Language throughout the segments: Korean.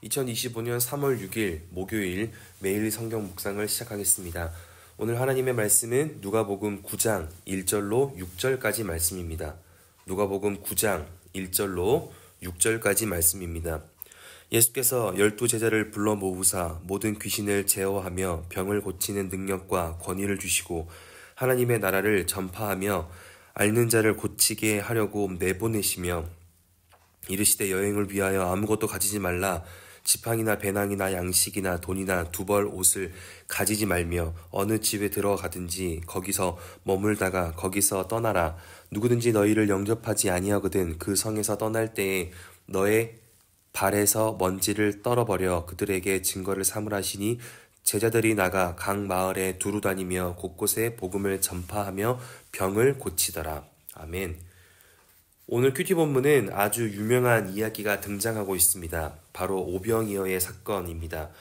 2025년 3월 6일 목요일 매일 성경 묵상을 시작하겠습니다. 오늘 하나님의 말씀은 누가복음 9장 1절로 6절까지 말씀입니다. 누가복음 9장 1절로 6절까지 말씀입니다. 예수께서 12제자를 불러 모으사 모든 귀신을 제어하며 병을 고치는 능력과 권위를 주시고 하나님의 나라를 전파하며 앓는 자를 고치게 하려고 내보내시며 이르시되 여행을 위하여 아무것도 가지지 말라. 지팡이나 배낭이나 양식이나 돈이나 두벌 옷을 가지지 말며 어느 집에 들어가든지 거기서 머물다가 거기서 떠나라. 누구든지 너희를 영접하지 아니하거든 그 성에서 떠날 때에 너의 발에서 먼지를 떨어버려 그들에게 증거를 삼으라 하시니 제자들이 나가 각 마을에 두루 다니며 곳곳에 복음을 전파하며 병을 고치더라. 아멘. 오늘 큐티 본문은 아주 유명한 이야기가 등장하고 있습니다. 바로 오병이어의 사건입니다.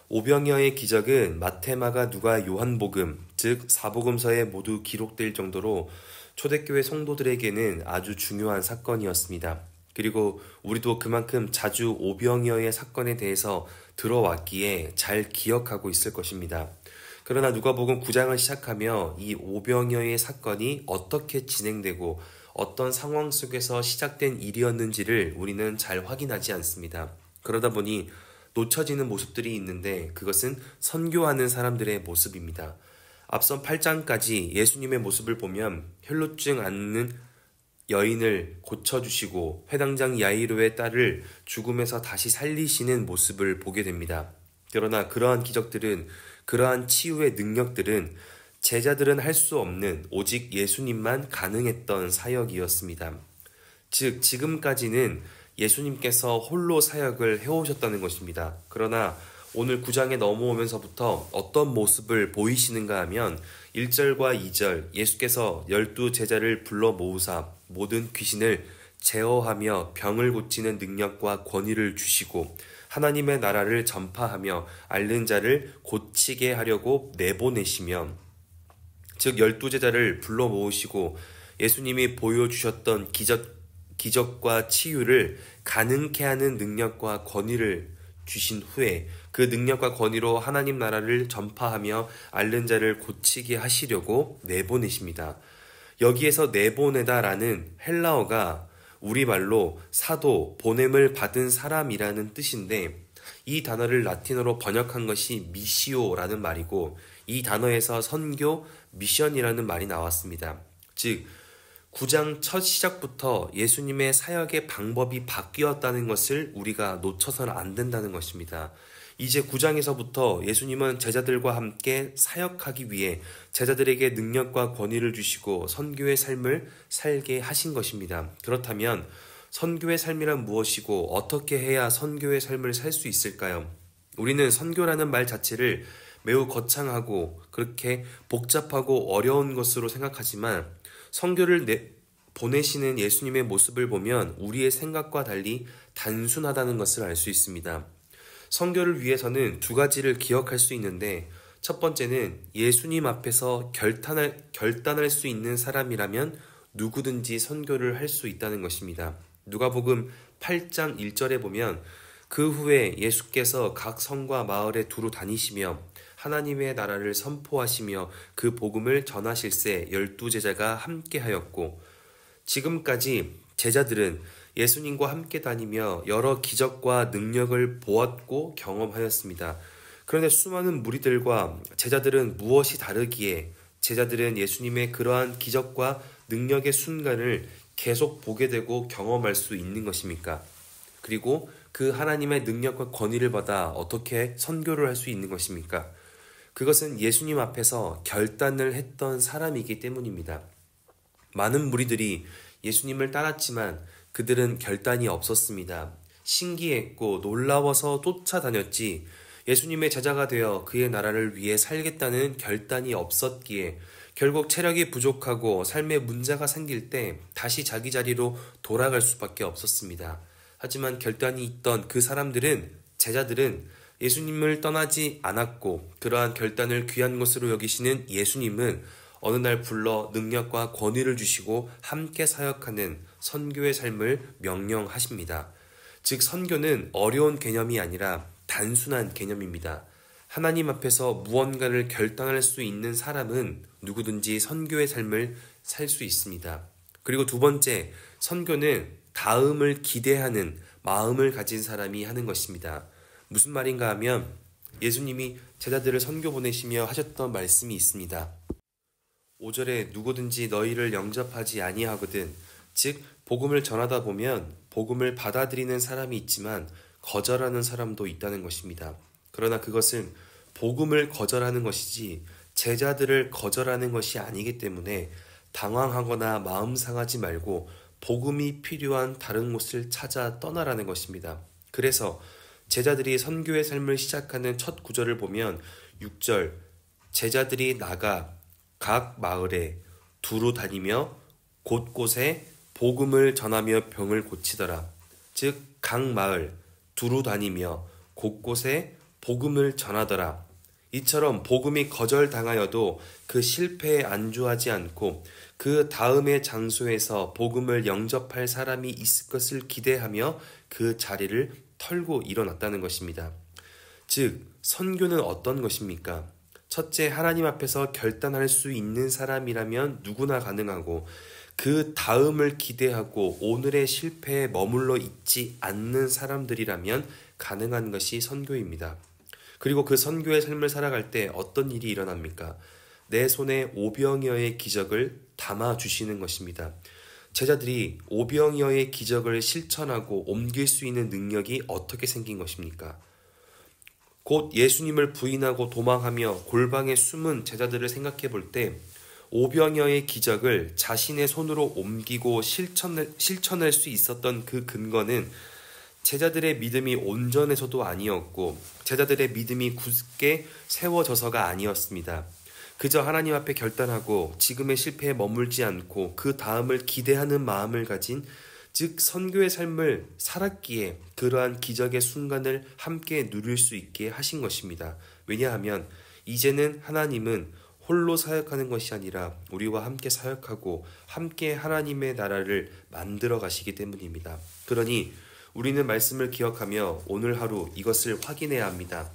오병이어의 기적은 마태, 마가, 누가, 요한복음, 즉 사복음서에 모두 기록될 정도로 초대교회 성도들에게는 아주 중요한 사건이었습니다. 그리고 우리도 그만큼 자주 오병이어의 사건에 대해서 들어왔기에 잘 기억하고 있을 것입니다. 그러나 누가복음 9장을 시작하며 이 오병이어의 사건이 어떻게 진행되고 어떤 상황 속에서 시작된 일이었는지를 우리는 잘 확인하지 않습니다. 그러다 보니 놓쳐지는 모습들이 있는데 그것은 선교하는 사람들의 모습입니다. 앞선 8장까지 예수님의 모습을 보면 혈루증 앓는 여인을 고쳐주시고 회당장 야이로의 딸을 죽음에서 다시 살리시는 모습을 보게 됩니다. 그러나 그러한 기적들은, 그러한 치유의 능력들은 제자들은 할 수 없는 오직 예수님만 가능했던 사역이었습니다. 즉 지금까지는 예수님께서 홀로 사역을 해오셨다는 것입니다. 그러나 오늘 9장에 넘어오면서부터 어떤 모습을 보이시는가 하면 1절과 2절 예수께서 12제자를 불러 모으사 모든 귀신을 제어하며 병을 고치는 능력과 권위를 주시고 하나님의 나라를 전파하며 앓는 자를 고치게 하려고 내보내시며, 즉 12제자를 불러 모으시고 예수님이 보여주셨던 기적과 치유를 가능케 하는 능력과 권위를 주신 후에 그 능력과 권위로 하나님 나라를 전파하며 앓는 자를 고치게 하시려고 내보내십니다. 여기에서 내보내다라는 헬라어가 우리말로 사도, 보냄을 받은 사람이라는 뜻인데 이 단어를 라틴어로 번역한 것이 미시오라는 말이고 이 단어에서 선교, 미션이라는 말이 나왔습니다. 즉 9장 첫 시작부터 예수님의 사역의 방법이 바뀌었다는 것을 우리가 놓쳐서는 안 된다는 것입니다. 이제 9장에서부터 예수님은 제자들과 함께 사역하기 위해 제자들에게 능력과 권위를 주시고 선교의 삶을 살게 하신 것입니다. 그렇다면 선교의 삶이란 무엇이고 어떻게 해야 선교의 삶을 살 수 있을까요? 우리는 선교라는 말 자체를 매우 거창하고 그렇게 복잡하고 어려운 것으로 생각하지만 선교를 보내시는 예수님의 모습을 보면 우리의 생각과 달리 단순하다는 것을 알 수 있습니다. 선교를 위해서는 두 가지를 기억할 수 있는데 첫 번째는 예수님 앞에서 결단할 수 있는 사람이라면 누구든지 선교를 할 수 있다는 것입니다. 누가복음 8장 1절에 보면 그 후에 예수께서 각 성과 마을에 두루 다니시며 하나님의 나라를 선포하시며 그 복음을 전하실세 12제자가 함께하였고, 지금까지 제자들은 예수님과 함께 다니며 여러 기적과 능력을 보았고 경험하였습니다. 그런데 수많은 무리들과 제자들은 무엇이 다르기에 제자들은 예수님의 그러한 기적과 능력의 순간을 계속 보게 되고 경험할 수 있는 것입니까? 그리고 그 하나님의 능력과 권위를 받아 어떻게 선교를 할 수 있는 것입니까? 그것은 예수님 앞에서 결단을 했던 사람이기 때문입니다. 많은 무리들이 예수님을 따랐지만 그들은 결단이 없었습니다. 신기했고 놀라워서 쫓아다녔지 예수님의 제자가 되어 그의 나라를 위해 살겠다는 결단이 없었기에 결국 체력이 부족하고 삶에 문제가 생길 때 다시 자기 자리로 돌아갈 수밖에 없었습니다. 하지만 결단이 있던 그 사람들은, 제자들은 예수님을 떠나지 않았고 그러한 결단을 귀한 것으로 여기시는 예수님은 어느 날 불러 능력과 권위를 주시고 함께 사역하는 선교의 삶을 명령하십니다. 즉 선교는 어려운 개념이 아니라 단순한 개념입니다. 하나님 앞에서 무언가를 결단할 수 있는 사람은 누구든지 선교의 삶을 살 수 있습니다. 그리고 두 번째, 선교는 다음을 기대하는 마음을 가진 사람이 하는 것입니다. 무슨 말인가 하면 예수님이 제자들을 선교 보내시며 하셨던 말씀이 있습니다. 5절에 누구든지 너희를 영접하지 아니하거든. 즉 복음을 전하다 보면 복음을 받아들이는 사람이 있지만 거절하는 사람도 있다는 것입니다. 그러나 그것은 복음을 거절하는 것이지 제자들을 거절하는 것이 아니기 때문에 당황하거나 마음 상하지 말고 복음이 필요한 다른 곳을 찾아 떠나라는 것입니다. 그래서 제자들이 선교의 삶을 시작하는 첫 구절을 보면 6절, 제자들이 나가 각 마을에 두루 다니며 곳곳에 복음을 전하며 병을 고치더라. 즉 각 마을 두루 다니며 곳곳에 복음을 전하더라. 이처럼 복음이 거절당하여도 그 실패에 안주하지 않고 그 다음의 장소에서 복음을 영접할 사람이 있을 것을 기대하며 그 자리를 털고 일어났다는 것입니다. 즉 선교는 어떤 것입니까? 첫째, 하나님 앞에서 결단할 수 있는 사람이라면 누구나 가능하고 그 다음을 기대하고 오늘의 실패에 머물러 있지 않는 사람들이라면 가능한 것이 선교입니다. 그리고 그 선교의 삶을 살아갈 때 어떤 일이 일어납니까? 내 손에 오병이어의 기적을 담아주시는 것입니다. 제자들이 오병이어의 기적을 실천하고 옮길 수 있는 능력이 어떻게 생긴 것입니까? 곧 예수님을 부인하고 도망하며 골방에 숨은 제자들을 생각해 볼 때 오병이어의 기적을 자신의 손으로 옮기고 실천할 수 있었던 그 근거는 제자들의 믿음이 온전해서도 아니었고 제자들의 믿음이 굳게 세워져서가 아니었습니다. 그저 하나님 앞에 결단하고 지금의 실패에 머물지 않고 그 다음을 기대하는 마음을 가진 즉 선교의 삶을 살았기에 그러한 기적의 순간을 함께 누릴 수 있게 하신 것입니다. 왜냐하면 이제는 하나님은 홀로 사역하는 것이 아니라 우리와 함께 사역하고 함께 하나님의 나라를 만들어 가시기 때문입니다. 그러니 우리는 말씀을 기억하며 오늘 하루 이것을 확인해야 합니다.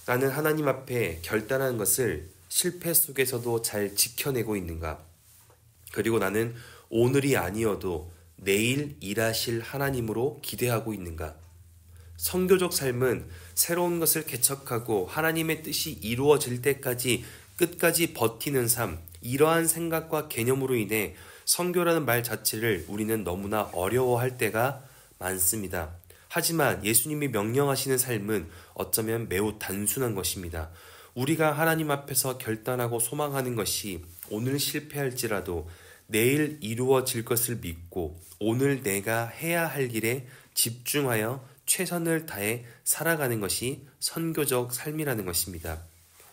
나는 하나님 앞에 결단한 것을 실패 속에서도 잘 지켜내고 있는가? 그리고 나는 오늘이 아니어도 내일 일하실 하나님으로 기대하고 있는가? 선교적 삶은 새로운 것을 개척하고 하나님의 뜻이 이루어질 때까지 끝까지 버티는 삶, 이러한 생각과 개념으로 인해 선교라는 말 자체를 우리는 너무나 어려워할 때가 많습니다. 하지만 예수님이 명령하시는 삶은 어쩌면 매우 단순한 것입니다. 우리가 하나님 앞에서 결단하고 소망하는 것이 오늘 실패할지라도 내일 이루어질 것을 믿고 오늘 내가 해야 할 일에 집중하여 최선을 다해 살아가는 것이 선교적 삶이라는 것입니다.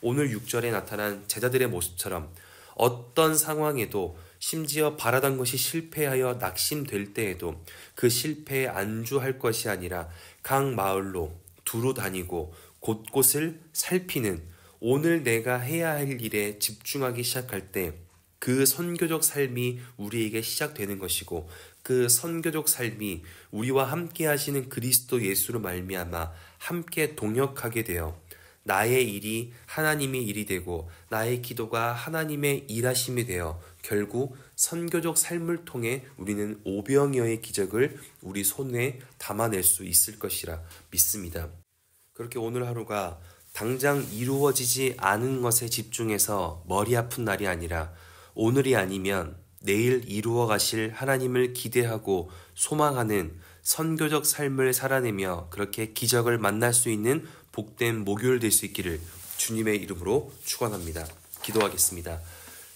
오늘 6절에 나타난 제자들의 모습처럼 어떤 상황에도 심지어 바라던 것이 실패하여 낙심될 때에도 그 실패에 안주할 것이 아니라 각 마을로 두루 다니고 곳곳을 살피는 오늘 내가 해야 할 일에 집중하기 시작할 때 그 선교적 삶이 우리에게 시작되는 것이고 그 선교적 삶이 우리와 함께 하시는 그리스도 예수로 말미암아 함께 동역하게 되어 나의 일이 하나님의 일이 되고 나의 기도가 하나님의 일하심이 되어 결국 선교적 삶을 통해 우리는 오병이어의 기적을 우리 손에 담아낼 수 있을 것이라 믿습니다. 그렇게 오늘 하루가 당장 이루어지지 않은 것에 집중해서 머리 아픈 날이 아니라 오늘이 아니면 내일 이루어 가실 하나님을 기대하고 소망하는 선교적 삶을 살아내며 그렇게 기적을 만날 수 있는 복된 목요일 될 수 있기를 주님의 이름으로 축원합니다. 기도하겠습니다.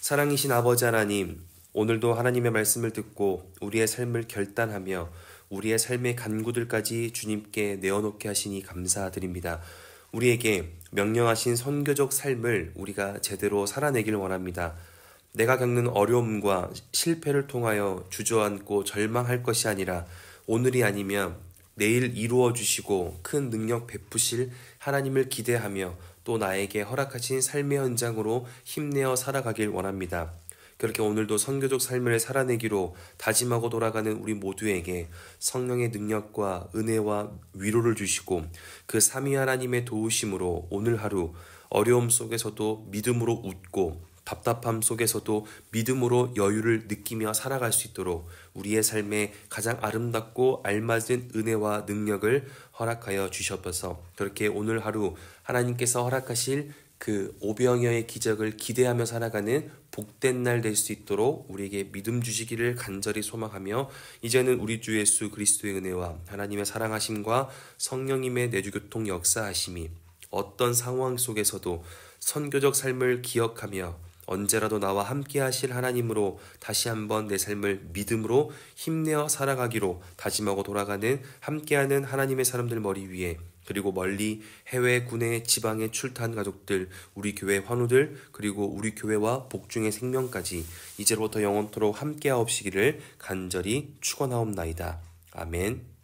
사랑이신 아버지 하나님, 오늘도 하나님의 말씀을 듣고 우리의 삶을 결단하며 우리의 삶의 간구들까지 주님께 내어놓게 하시니 감사드립니다. 우리에게 명령하신 선교적 삶을 우리가 제대로 살아내길 원합니다. 내가 겪는 어려움과 실패를 통하여 주저앉고 절망할 것이 아니라 오늘이 아니면 내일 이루어 주시고 큰 능력 베푸실 하나님을 기대하며 또 나에게 허락하신 삶의 현장으로 힘내어 살아가길 원합니다. 그렇게 오늘도 선교적 삶을 살아내기로 다짐하고 돌아가는 우리 모두에게 성령의 능력과 은혜와 위로를 주시고 그 삼위 하나님의 도우심으로 오늘 하루 어려움 속에서도 믿음으로 웃고 답답함 속에서도 믿음으로 여유를 느끼며 살아갈 수 있도록 우리의 삶에 가장 아름답고 알맞은 은혜와 능력을 허락하여 주셔서 그렇게 오늘 하루 하나님께서 허락하실 그 오병이어의 기적을 기대하며 살아가는 복된 날 될 수 있도록 우리에게 믿음 주시기를 간절히 소망하며 이제는 우리 주 예수 그리스도의 은혜와 하나님의 사랑하심과 성령님의 내주교통 역사하심이 어떤 상황 속에서도 선교적 삶을 기억하며 언제라도 나와 함께 하실 하나님으로 다시 한번 내 삶을 믿음으로 힘내어 살아가기로 다짐하고 돌아가는 함께하는 하나님의 사람들 머리 위에 그리고 멀리 해외, 국내, 지방에 출타한 가족들, 우리 교회 환우들, 그리고 우리 교회와 복중의 생명까지 이제로부터 영원토록 함께하옵시기를 간절히 축원하옵나이다. 아멘.